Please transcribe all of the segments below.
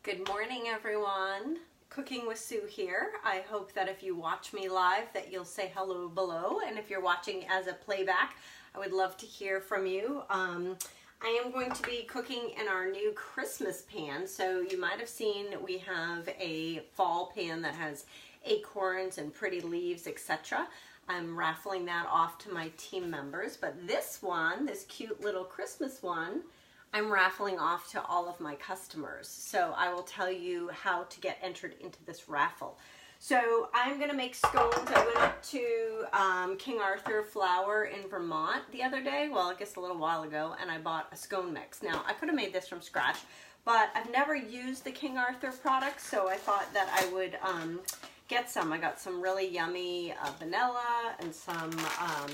Good morning, everyone. Cooking with Sue here. I hope that if you watch me live that you'll say hello below, and if you're watching as a playback, I would love to hear from you. I am going to be cooking in our new Christmas pan. So you might have seen we have a fall pan that has acorns and pretty leaves, etc. I'm raffling that off to my team members, but this one, this cute little Christmas one, I'm raffling off to all of my customers. So I will tell you how to get entered into this raffle. So I'm going to make scones. I went up to King Arthur Flour in Vermont the other day, well, I guess a little while ago, and I bought a scone mix. Now, I could have made this from scratch, but I've never used the King Arthur products, so I thought that I would get some. I got some really yummy vanilla and some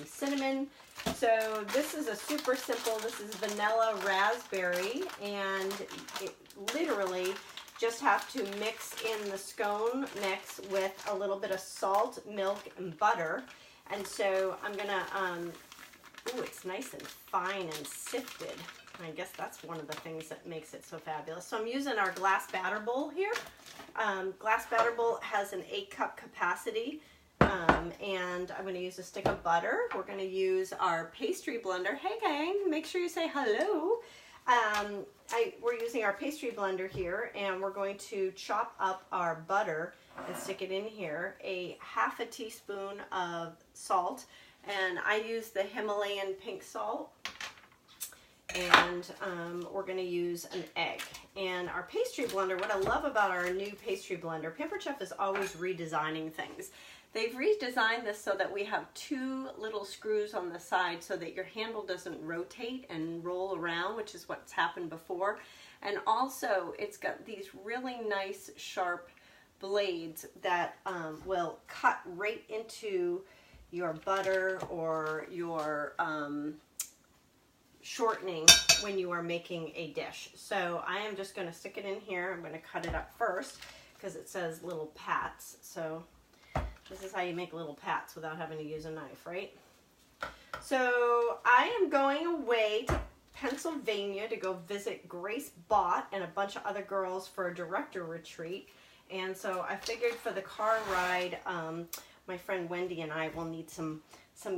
cinnamon. So this is a super simple, this is vanilla raspberry, and it literally just have to mix in the scone mix with a little bit of salt, milk, and butter. And so I'm gonna, ooh, it's nice and fine and sifted. I guess that's one of the things that makes it so fabulous. So I'm using our glass batter bowl here. Glass batter bowl has an 8-cup capacity. And I'm going to use a stick of butter. We're going to use our pastry blender. Hey gang, make sure you say hello. We're using our pastry blender here, and we're going to chop up our butter and stick it in here. A half a teaspoon of salt, and I use the Himalayan pink salt. And we're going to use an egg. And our pastry blender, what I love about our new pastry blender, Pampered Chef is always redesigning things. They've redesigned this so that we have 2 little screws on the side so that your handle doesn't rotate and roll around, which is what's happened before. And also, it's got these really nice sharp blades that will cut right into your butter or your shortening when you are making a dish. So I am just going to stick it in here. I'm going to cut it up first because it says little pats. So this is how you make little pats without having to use a knife, right? So I am going away to Pennsylvania to go visit Grace Bott and a bunch of other girls for a director retreat. And so I figured for the car ride, my friend Wendy and I will need some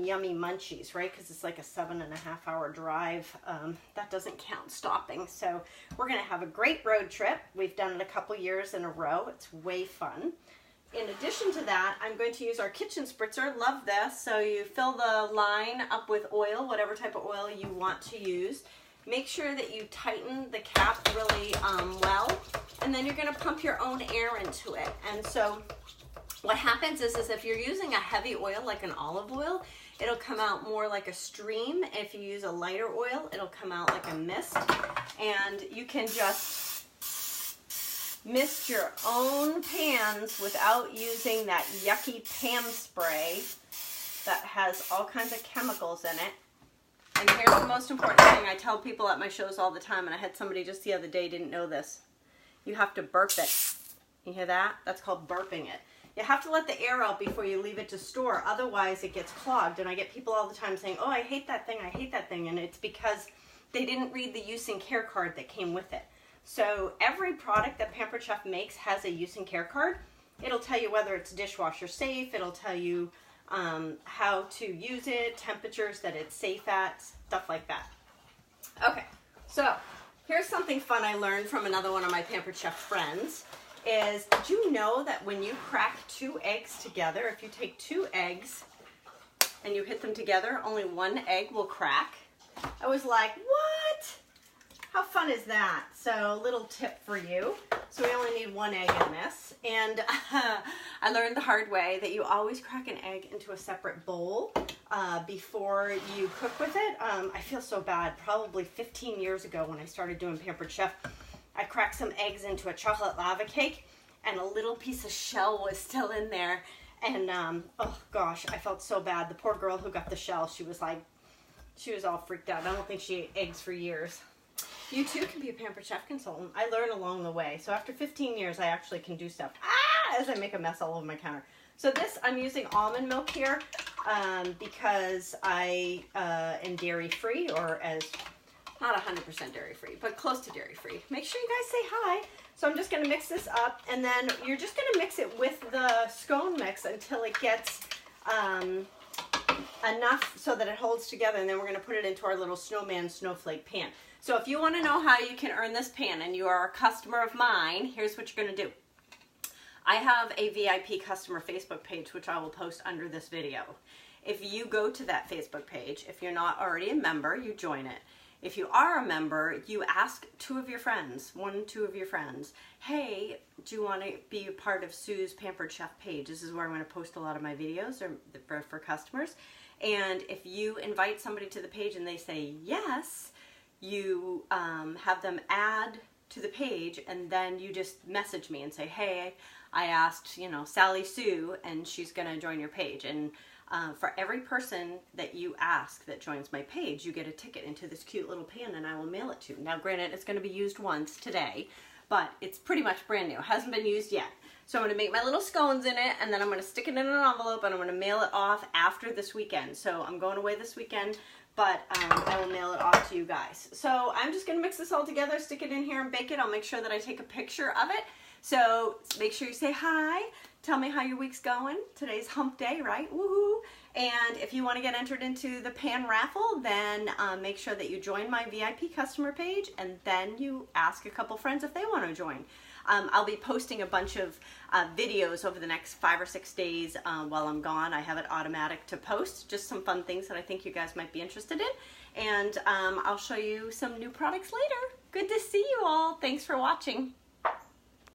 yummy munchies, right? Because it's like a 7.5-hour drive. That doesn't count stopping. So we're going to have a great road trip. We've done it a couple years in a row. It's way fun. In addition to that, I'm going to use our kitchen spritzer. Love this. So you fill the line up with oil, whatever type of oil you want to use. Make sure that you tighten the cap really well. And then you're going to pump your own air into it. And so what happens is if you're using a heavy oil like an olive oil, it'll come out more like a stream. If you use a lighter oil, it'll come out like a mist. And you can just mist your own pans without using that yucky Pam spray that has all kinds of chemicals in it. And here's the most important thing I tell people at my shows all the time, and I had somebody just the other day didn't know this. You have to burp it. You hear that? That's called burping it. You have to let the air out before you leave it to store, otherwise it gets clogged. And I get people all the time saying, oh, I hate that thing, I hate that thing. And it's because they didn't read the use and care card that came with it. So every product that Pampered Chef makes has a use and care card. It'll tell you whether it's dishwasher safe, it'll tell you how to use it, temperatures that it's safe at, stuff like that. Okay, so here's something fun I learned from another one of my Pampered Chef friends. Did you know that when you crack 2 eggs together, if you take 2 eggs and you hit them together, only 1 egg will crack? I was like, what? How fun is that? So, little tip for you. So we only need 1 egg in this. And I learned the hard way that you always crack an egg into a separate bowl before you cook with it. I feel so bad. Probably 15 years ago when I started doing Pampered Chef, I cracked some eggs into a chocolate lava cake, and a little piece of shell was still in there. And, oh gosh, I felt so bad. The poor girl who got the shell, she was all freaked out. I don't think she ate eggs for years. You too can be a Pampered Chef consultant. I learned along the way. So after 15 years, I actually can do stuff as I make a mess all over my counter. So this, I'm using almond milk here because I am dairy free, or as not 100% dairy-free, but close to dairy-free. Make sure you guys say hi. So I'm just gonna mix this up, and then you're just gonna mix it with the scone mix until it gets enough so that it holds together, and then we're gonna put it into our little snowman snowflake pan. So if you wanna know how you can earn this pan and you are a customer of mine, here's what you're gonna do. I have a VIP customer Facebook page, which I will post under this video. If you go to that Facebook page, if you're not already a member, you join it. If you are a member, you ask 2 of your friends, 1-2 of your friends, hey, do you want to be a part of Sue's Pampered Chef page? This is where I'm going to post a lot of my videos for customers. And if you invite somebody to the page and they say yes, you have them add to the page, and then you just message me and say, hey, I asked, you know, Sally Sue, and she's going to join your page. And for every person that you ask that joins my page, you get a ticket into this cute little pan, and I will mail it to you. Now, granted, it's going to be used once today, but it's pretty much brand new. It hasn't been used yet. So I'm going to make my little scones in it, and then I'm going to stick it in an envelope, and I'm going to mail it off after this weekend. So I'm going away this weekend, but I will mail it off to you guys. So I'm just going to mix this all together, stick it in here, and bake it. I'll make sure that I take a picture of it. So make sure you say hi. Tell me how your week's going. Today's hump day, right? Woohoo! And if you want to get entered into the pan raffle, then make sure that you join my VIP customer page, and then you ask a couple friends if they want to join. I'll be posting a bunch of videos over the next 5 or 6 days while I'm gone. I have it automatic to post, just some fun things that I think you guys might be interested in. And I'll show you some new products later. Good to see you all. Thanks for watching.